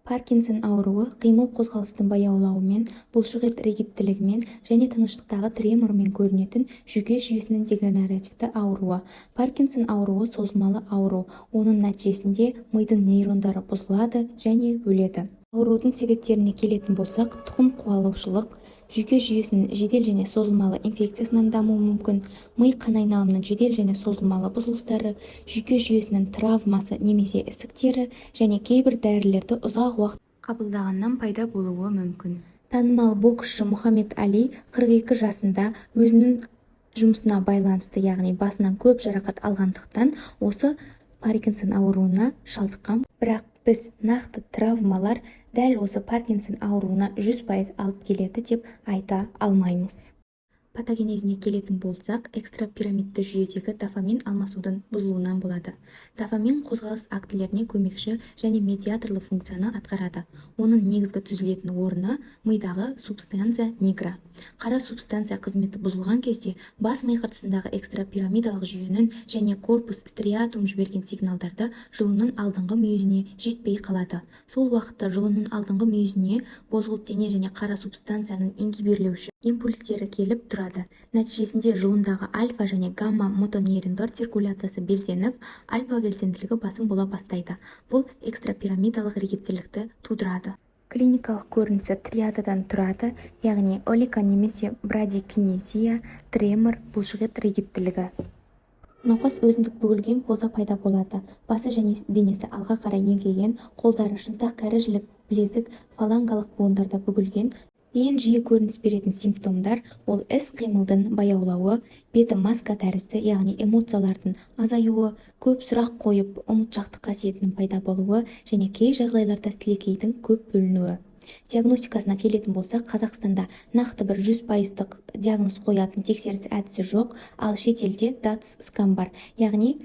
Паркинсон ауруы қимыл қозғалыстың баяулауымен, бұлшықет ригидтілігімен және тыныштықтағы тремормен көрінетін жүйке жүйесінің дегенеративті ауруы. Паркинсон ауруы созылмалы ауру, оның нәтижесінде мидың нейрондары бұзылады және өледі. Аурудың себептеріне келетін болсақ, тұқым қуалаушылық, жүйке жүйесінің жедел және созылмалы инфекциясынан дамуы мүмкін, ми қан айналымының жедел және созылмалы бұзылыстары, жүйке жүйесінің травмасы немесе ісіктері және кейбір дәрілерді ұзақ уақыт қабылдағаннан пайда болуы мүмкін. Танымал боксшы Мұхаммед Али 42 жасында өзінің жұмысына байланысты, яғни басынан көп жарақат алғандықтан осы Паркинсон ауруына шалдыққан. Бірақ біз нақты травмалар дәл осы Паркинсон ауруына 100% алып келеді деп айта алмаймыз. Патогенезіне келетін болсақ, экстрапирамидті жүйедегі дофамин алмасудың бұзылуынан болады. Дофамин қозғалыс актілеріне көмекші және медиаторлы функцияны атқарады. Оның негізгі түзілетін орны мидағы субстанция нигра. Қара субстанция қызметі бұзылған кезде бас ми қыртысындағы экстрапирамидалық жүйенің және корпус стриатум жіберген сигналдарды жұлынның алдыңғы мүйізіне жетпей қалады. Сол уақытта жұлынның алдыңғы мүйізіне бозғылт дене және қара субстанцияның ингибирлеуші импульстері келіп тұрады. Нәтижесінде жұлындағы альфа және гамма мотонейрондар циркуляциясы белсеніп, альфа белсенділігі басым бола бастайды. Бұл экстрапирамидалық ригидтілікті тудырады. Клиникалық көрінісі триададан тұрады, яғни олика немесе брадикинезия, тремор, бұлшықет ригидтілігі. Науқас өзіндік бүгілген поза пайда болады. Басы және денесі алға қарай еңкейген, қолдары шынтақ кәрі жілік, білезік, фалангалық буындарда бүгілген. Ең жиі көрініс беретін симптомдар ол іс-қимылдың баяулауы, беті маска тәрізді, яғни эмоциялардың азаюы, көп сұрақ қойып, ұмытшақтық қасиетінің пайда болуы және кей жағдайларда сілекейдің көп бөлінуі. Диагностикасына келетін болсақ, Қазақстанда нақты бір 100%-ық диагноз қоятын тексеріс әдісі жоқ, ал шетелде DATS-скан бар, яғни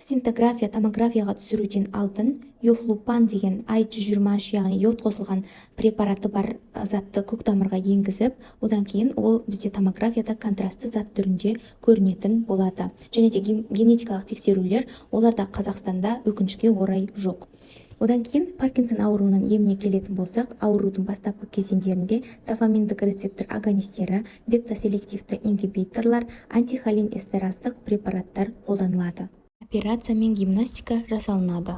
сцинтография, томографияға түсіруден алдын йофлупан деген I123, яғни йод қосылған препараты бар затты көктамырға енгізіп, одан кейін ол бізде томографияда контрастты зат түрінде көрінетін болады. Және де генетикалық тексерулер оларда Қазақстанда өкінішке орай жоқ. Одан кейін Паркинсон ауруының еміне келетін болсақ, аурудың бастапқы кезеңдерінде дофаминдік рецептор агонистері, бета-селективті ингибиторлар, антихолин эстераздық препараттар қолданылады. Операция мен гимнастика жасалынады.